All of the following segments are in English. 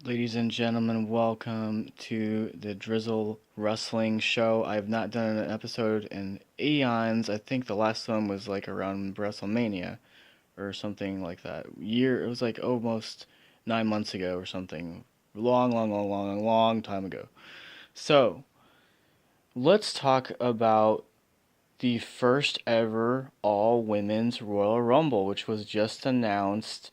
Ladies and gentlemen, welcome to the Drizzle Wrestling Show. I have not done an episode in eons. I think the last one was like around WrestleMania or something like that. It was like almost 9 months ago or something. Long time ago. So, let's talk about the first ever all women's Royal Rumble, which was just announced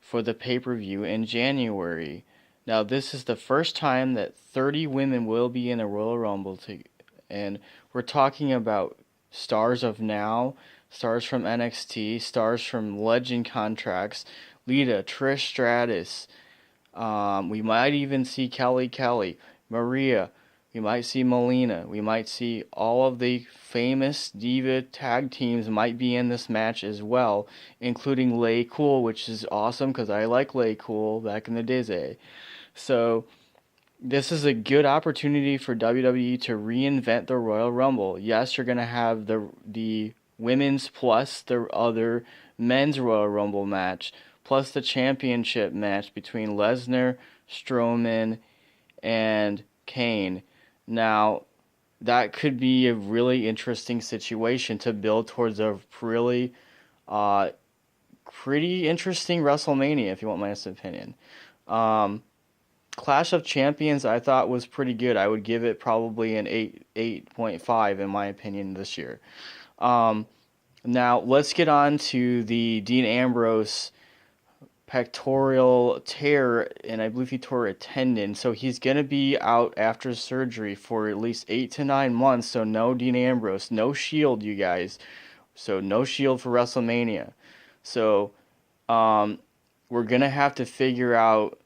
for the pay per view in January. Now, this is the first time that 30 women will be in a Royal Rumble, and we're talking about stars of now, stars from NXT, stars from Legend contracts, Lita, Trish Stratus. We might even see Kelly, Maria. We might see Melina. We might see all of the famous Diva tag teams might be in this match as well, including Lay Cool, which is awesome because I like Lay Cool back in the days. So this is a good opportunity for WWE to reinvent the Royal Rumble. Yes, you're gonna have the women's plus the other men's Royal Rumble match, plus the championship match between Lesnar, Strowman, and Kane. Now, that could be a really interesting situation to build towards a really uh, pretty interesting WrestleMania, if you want my honest opinion. Um, Clash of Champions I thought was pretty good. I would give it probably an 8.5 in my opinion this year. Um, Now let's get on to the Dean Ambrose pectoral tear, and I believe he tore a tendon. So he's going to be out after surgery for at least 8 to 9 months. So no Dean Ambrose, no Shield, you guys. So no Shield for WrestleMania. So um, we're going to have to figure out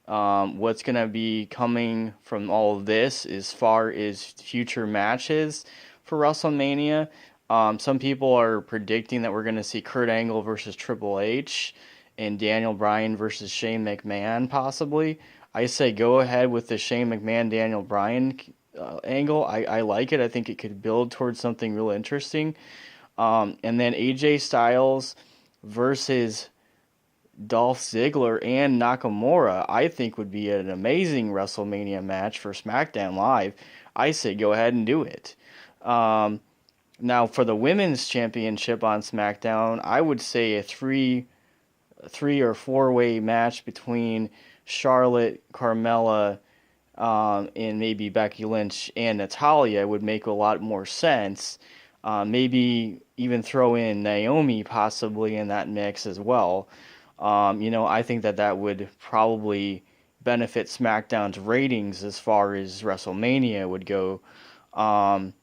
what's going to be coming from all of this as far as future matches for WrestleMania. Some people are predicting that we're going to see Kurt Angle versus Triple H and Daniel Bryan versus Shane McMahon, possibly. I say go ahead with the Shane McMahon Daniel Bryan angle. I like it. I think it could build towards something real interesting. And then AJ Styles versus Dolph Ziggler and Nakamura, I think would be an amazing WrestleMania match for SmackDown Live. I say go ahead and do it. Um, Now for the women's championship on SmackDown, I would say a three or four-way match between Charlotte, Carmella, and maybe Becky Lynch and Natalia would make a lot more sense. Maybe even throw in Naomi possibly in that mix as well. I think that would probably benefit SmackDown's ratings as far as WrestleMania would go. Um,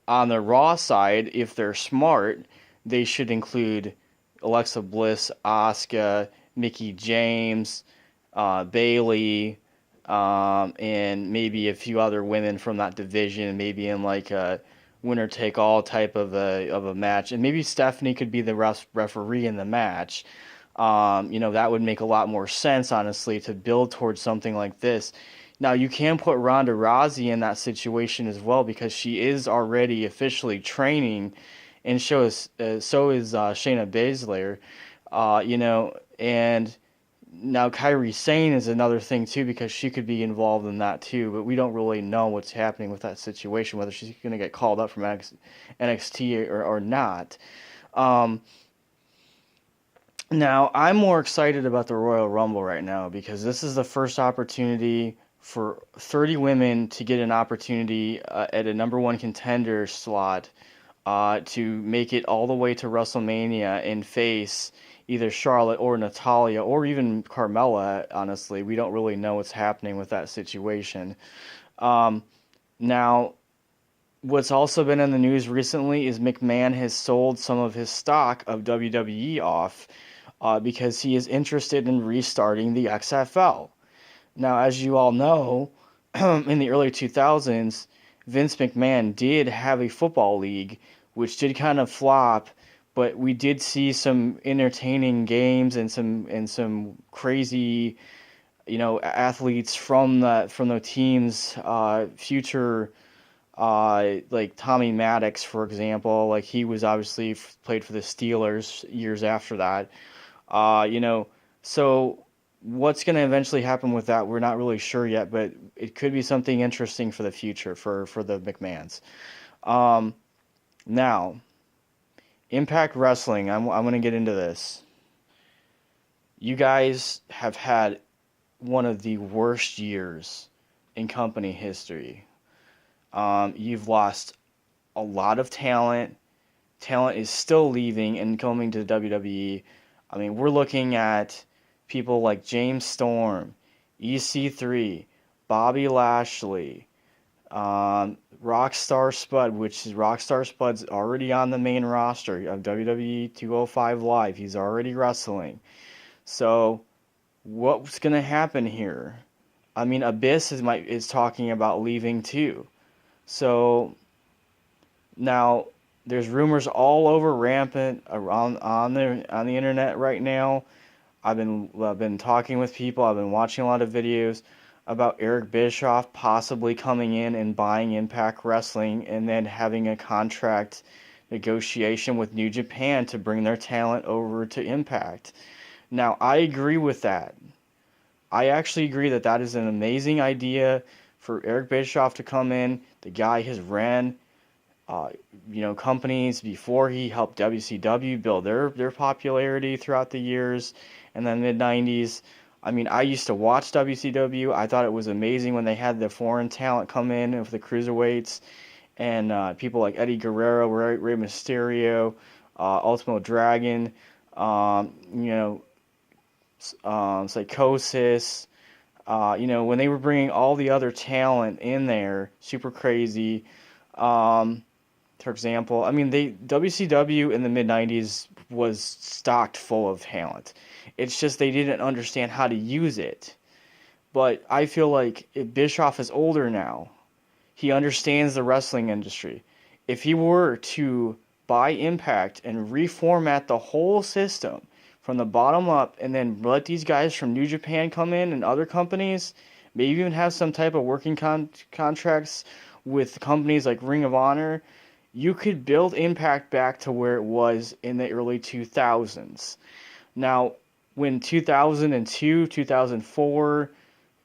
on the Raw side, if they're smart, they should include Alexa Bliss, Asuka, Mickey James, Bailey, and maybe a few other women from that division, maybe in like a winner take all type of a match, and maybe Stephanie could be the referee in the match. That would make a lot more sense, honestly, to build towards something like this. Now, you can put Ronda Rousey in that situation as well because she is already officially training, and so is Shayna Baszler. And now Kyrie Sane is another thing too because she could be involved in that too, but we don't really know what's happening with that situation, whether she's going to get called up from NXT or not. Um, Now, I'm more excited about the Royal Rumble right now because this is the first opportunity for 30 women to get an opportunity at a number one contender slot to make it all the way to WrestleMania and face either Charlotte or Natalia or even Carmella. Honestly, we don't really know what's happening with that situation. Um, Now, what's also been in the news recently is McMahon has sold some of his stock of WWE off because he is interested in restarting the XFL. Now, as you all know, in the early 2000s, Vince McMahon did have a football league, which did kind of flop, but we did see some entertaining games and some crazy, athletes from the team's future. Like Tommy Maddox, for example, like he was obviously played for the Steelers years after that. Uh, you know, so what's going to eventually happen with that, we're not really sure yet, but it could be something interesting for the future for the McMahons. Um, Now, Impact Wrestling, I'm going to get into this. You guys have had one of the worst years in company history. You've lost a lot of talent. Talent is still leaving and coming to WWE. I mean, we're looking at people like James Storm, EC3, Bobby Lashley, Rockstar Spud, which is Rockstar Spud's already on the main roster of WWE 205 Live. He's already wrestling. So, what's gonna happen here? I mean, Abyss is talking about leaving too. So now there's rumors all over rampant around on the internet right now. I've been talking with people. I've been watching a lot of videos about Eric Bischoff possibly coming in and buying Impact Wrestling and then having a contract negotiation with New Japan to bring their talent over to Impact. Now, I agree with that. I actually agree that that is an amazing idea for Eric Bischoff to come in. The guy has ran uh, companies before. He helped WCW build their popularity throughout the years and then mid 90s. I mean, I used to watch WCW. I thought it was amazing when they had the foreign talent come in with the cruiserweights and people like Eddie Guerrero, Rey Mysterio, Ultimo Dragon, you know, Psychosis. When they were bringing all the other talent in there, super crazy. Um, for example, I mean, WCW in the mid '90s was stocked full of talent. It's just they didn't understand how to use it. But I feel like if Bischoff is older now, he understands the wrestling industry. If he were to buy Impact and reformat the whole system from the bottom up and then let these guys from New Japan come in and other companies, maybe even have some type of working contracts with companies like Ring of Honor, you could build Impact back to where it was in the early 2000s. Now, when 2002, 2004,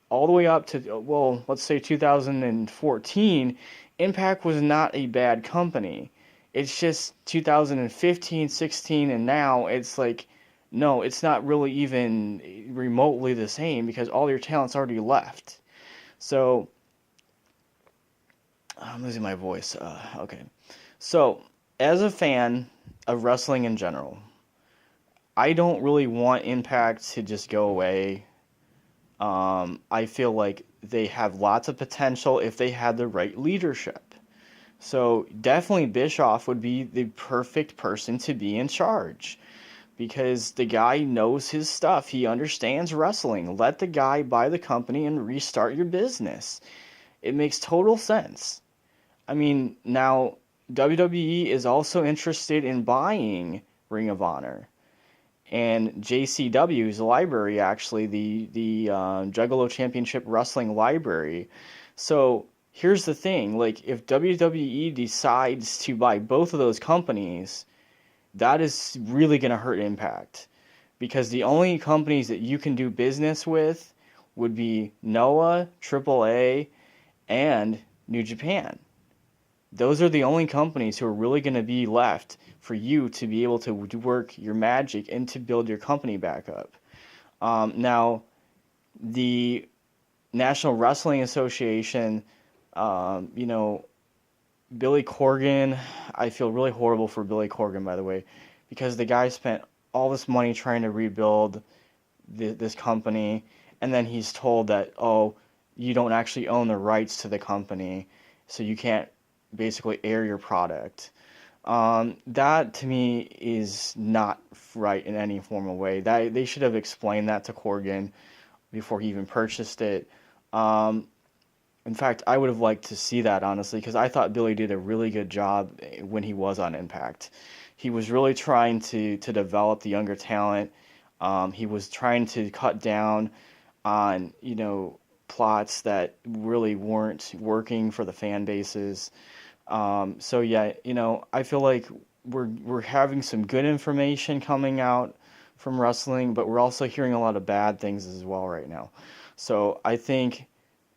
all the way up to, well, let's say 2014, Impact was not a bad company. It's just 2015, 16, and now it's like, no, it's not really even remotely the same because all your talent's already left. So, I'm losing my voice. Okay. So, as a fan of wrestling in general, I don't really want Impact to just go away. I feel like they have lots of potential if they had the right leadership. So definitely Bischoff would be the perfect person to be in charge because the guy knows his stuff. He understands wrestling. Let the guy buy the company and restart your business. It makes total sense. I mean, now WWE is also interested in buying Ring of Honor. And JCW's library, actually, the Juggalo Championship Wrestling Library. So here's the thing: like, if WWE decides to buy both of those companies, that is really going to hurt Impact because the only companies that you can do business with would be Noah, AAA, and New Japan. Those are the only companies who are really going to be left for you to be able to work your magic and to build your company back up. Now, the National Wrestling Association, you know, Billy Corgan, I feel really horrible for Billy Corgan, by the way, because the guy spent all this money trying to rebuild this company, and then he's told that, oh, you don't actually own the rights to the company, so you can't basically air your product. That to me is not right in any formal way. That they should have explained that to Corgan before he even purchased it. In fact, I would have liked to see that honestly because I thought Billy did a really good job when he was on Impact. He was really trying to develop the younger talent. He was trying to cut down on plots that really weren't working for the fan bases. So yeah, I feel like we're having some good information coming out from wrestling, but we're also hearing a lot of bad things as well right now. So I think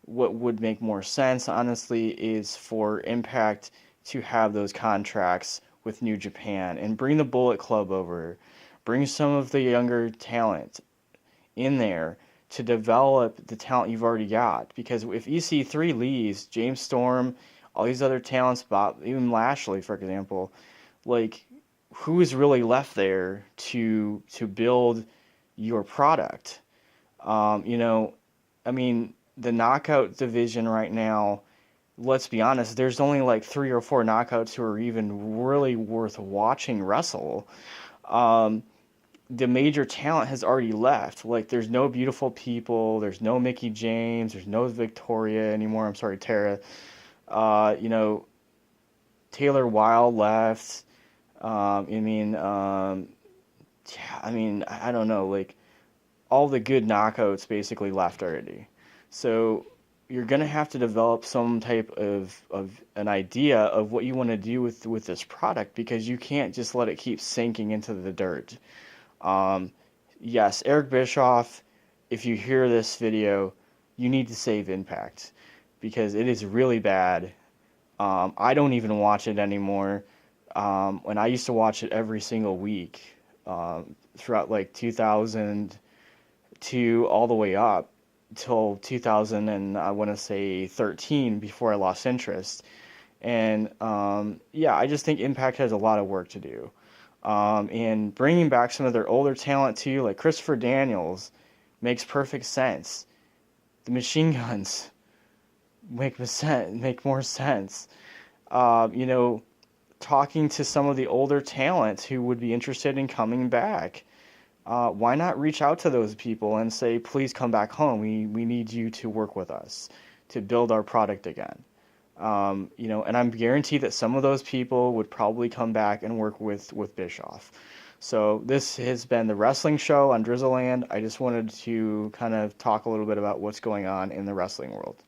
what would make more sense, honestly, is for Impact to have those contracts with New Japan and bring the Bullet Club over, bring some of the younger talent in there to develop the talent you've already got. Because if EC3 leaves, James Storm, all these other talents, Bob, even Lashley, for example, like who is really left there to build your product? You know, I mean, the knockout division right now, let's be honest, there's only like 3 or 4 knockouts who are even really worth watching wrestle. Um, the major talent has already left. Like, there's no beautiful people, there's no Mickey James, there's no Victoria anymore. I'm sorry, Tara. You know, Taylor Wilde left. I mean, yeah, I mean, I don't know. Like, all the good knockouts basically left already. So you're gonna have to develop some type of an idea of what you want to do with this product because you can't just let it keep sinking into the dirt. Um, yes, Eric Bischoff, if you hear this video, you need to save Impact because it is really bad. I don't even watch it anymore. When I used to watch it every single week throughout like 2002 all the way up till 2000 and I want to say 13 before I lost interest. And yeah, I just think Impact has a lot of work to do. And bringing back some of their older talent too, like Christopher Daniels, makes perfect sense. The Machine Guns make more sense. You know, talking to some of the older talents who would be interested in coming back. Why not reach out to those people and say, please come back home. We need you to work with us to build our product again. You know, and I'm guaranteed that some of those people would probably come back and work with Bischoff. So this has been the wrestling show on Drizzle Land. I just wanted to kind of talk a little bit about what's going on in the wrestling world.